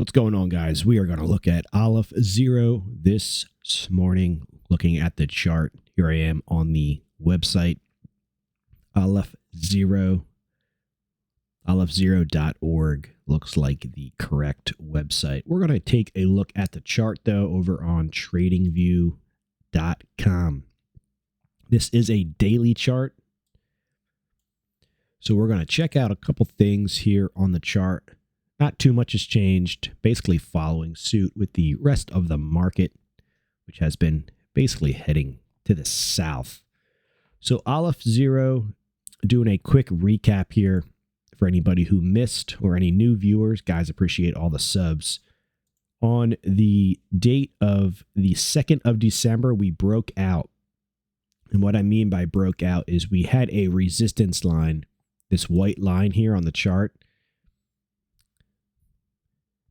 What's going on, guys? We are going to look at Aleph Zero this morning, looking at the chart. Here I am on the website, Aleph Zero. AlephZero.org looks like the correct website. We're going to take a look at the chart, though, over on TradingView.com. This is a daily chart. So we're going to check out a couple things here on the chart. Not too much has changed, basically following suit with the rest of the market, which has been basically heading to the south. So Aleph Zero, doing a quick recap here for anybody who missed or any new viewers. Guys, appreciate all the subs. On the date of the 2nd of December, we broke out. And what I mean by broke out is we had a resistance line, this white line here on the chart.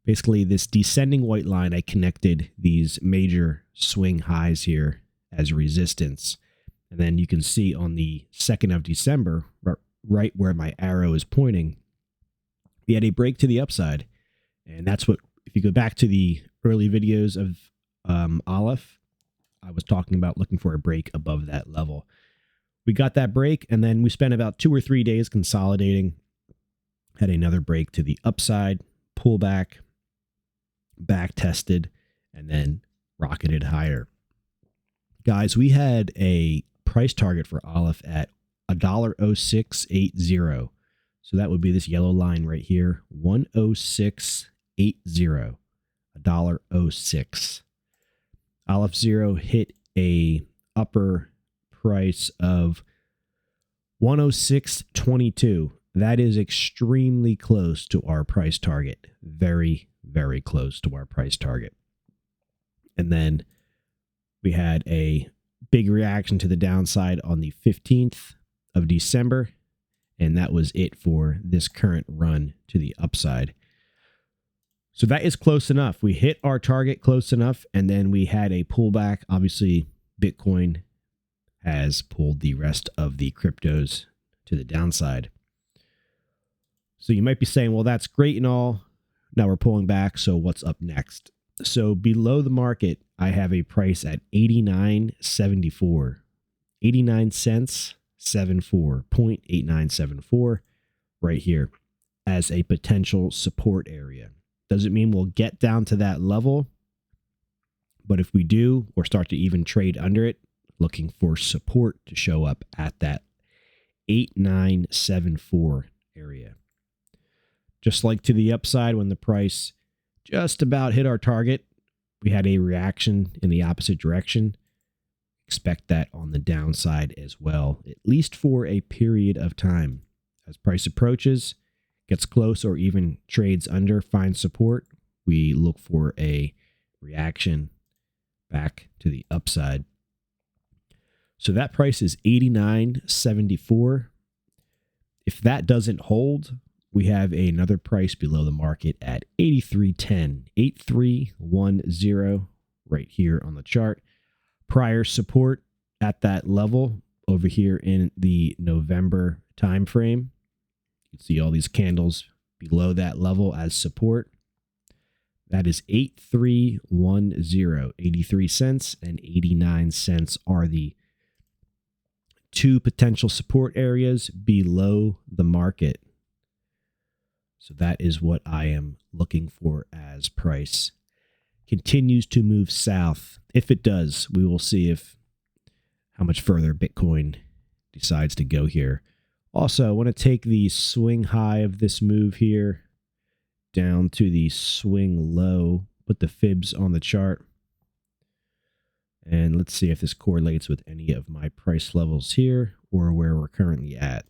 Basically, this descending white line, I connected these major swing highs here as resistance. And then you can see on the 2nd of December, right where my arrow is pointing, we had a break to the upside. And that's what, if you go back to the early videos of Aleph, I was talking about looking for a break above that level. We got that break, and then we spent about 2 or 3 days consolidating, had another break to the upside, pullback, back tested, and then rocketed higher. Guys, we had a price target for Aleph at $1.0680. So that would be this yellow line right here, 10680, $1.06. Aleph Zero hit a upper price of 106.22. That is extremely close to our price target. Very, very close to our price target. And then we had a big reaction to the downside on the 15th of December. And that was it for this current run to the upside. So that is close enough. We hit our target close enough. And then we had a pullback. Obviously, Bitcoin has pulled the rest of the cryptos to the downside. So you might be saying, well, that's great and all. Now we're pulling back, so what's up next? So below the market, I have a price at 89.74. 89 cents, 74, 0.8974 right here as a potential support area. Doesn't mean we'll get down to that level, but if we do, or start to even trade under it, looking for support to show up at that 8974 area. Just like to the upside, when the price just about hit our target, we had a reaction in the opposite direction. Expect that on the downside as well, at least for a period of time. As price approaches, gets close, or even trades under, finds support, we look for a reaction back to the upside. So that price is 89.74. If that doesn't hold, we have another price below the market at 83.10, 8310 right here on the chart. Prior support at that level over here in the November time frame. You can see all these candles below that level as support. That is 8310, 83 cents and 89 cents are the two potential support areas below the market. So that is what I am looking for as price continues to move south. If it does, we will see how much further Bitcoin decides to go here. Also, I want to take the swing high of this move here down to the swing low, put the fibs on the chart. And let's see if this correlates with any of my price levels here or where we're currently at.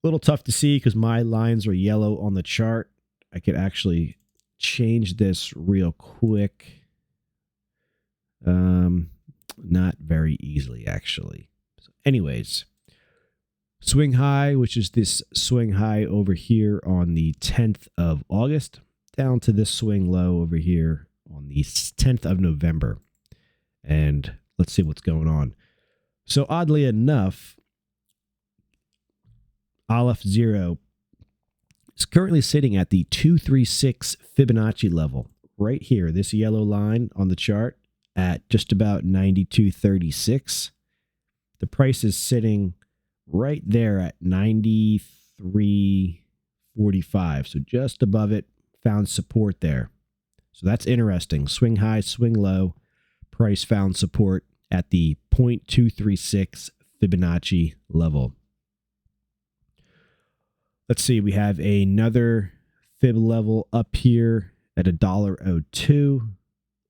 A little tough to see because my lines are yellow on the chart. I could actually change this real quick. Not very easily, actually. So anyways, swing high, which is this swing high over here on the 10th of August, down to this swing low over here on the 10th of November. And let's see what's going on. So oddly enough, Aleph Zero is currently sitting at the 236 Fibonacci level right here, this yellow line on the chart at just about 92.36. The price is sitting right there at 93.45, so just above it, found support there. So that's interesting. Swing high, swing low. Price found support at the 0.236 Fibonacci level. Let's see, we have another fib level up here at $1.02.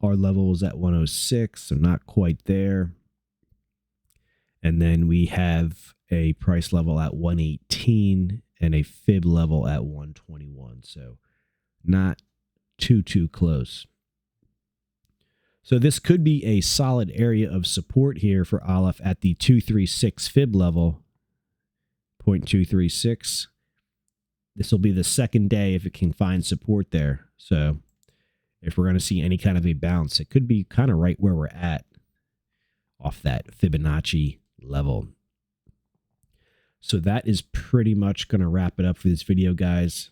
Our level was at 106, so not quite there. And then we have a price level at 118 and a fib level at 121. So not too close. So this could be a solid area of support here for Aleph at the 236 fib level, 0.236. This will be the second day if it can find support there. So if we're going to see any kind of a bounce, it could be kind of right where we're at off that Fibonacci level. So that is pretty much going to wrap it up for this video, guys.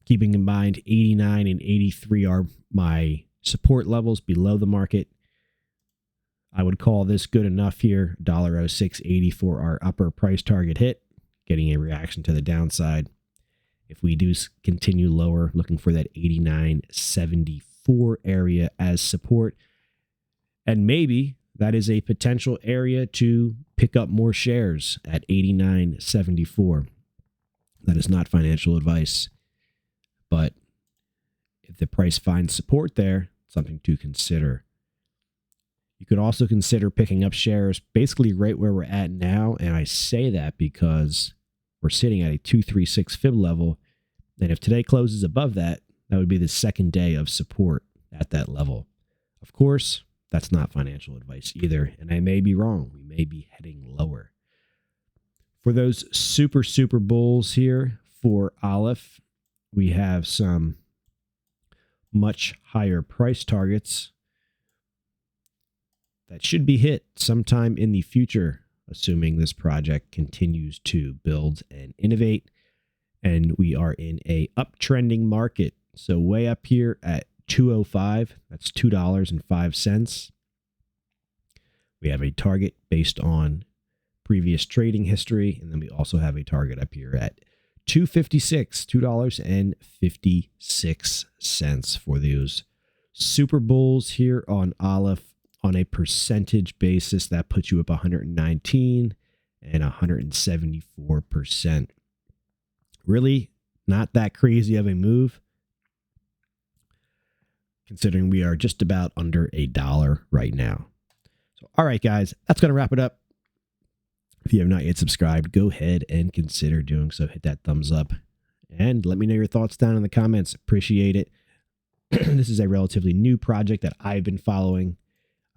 Keeping in mind 89 and 83 are my support levels below the market. I would call this good enough here. $1.0680 for our upper price target hit, getting a reaction to the downside. If we do continue lower, looking for that 89.74 area as support. And maybe that is a potential area to pick up more shares at 89.74. That is not financial advice. But if the price finds support there, something to consider. You could also consider picking up shares basically right where we're at now. And I say that because we're sitting at a 236 fib level. And if today closes above that, that would be the second day of support at that level. Of course, that's not financial advice either. And I may be wrong. We may be heading lower. For those super bulls here for Aleph, we have some much higher price targets that should be hit sometime in the future, assuming this project continues to build and innovate. And we are in a uptrending market. So way up here at 205, that's $2.05. We have a target based on previous trading history. And then we also have a target up here at $2.56 for those super bulls here on Aleph. On a percentage basis, that puts you up 119 and 174%. Really not that crazy of a move, considering we are just about under $1 right now. So, all right, guys, that's going to wrap it up. If you have not yet subscribed, go ahead and consider doing so. Hit that thumbs up and let me know your thoughts down in the comments. Appreciate it. This is a relatively new project that I've been following.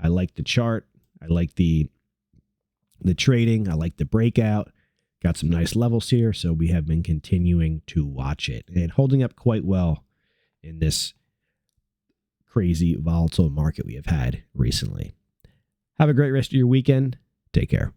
I like the chart. I like the trading. I like the breakout. Got some nice levels here, so we have been continuing to watch it and holding up quite well in this crazy volatile market we have had recently. Have a great rest of your weekend. Take care.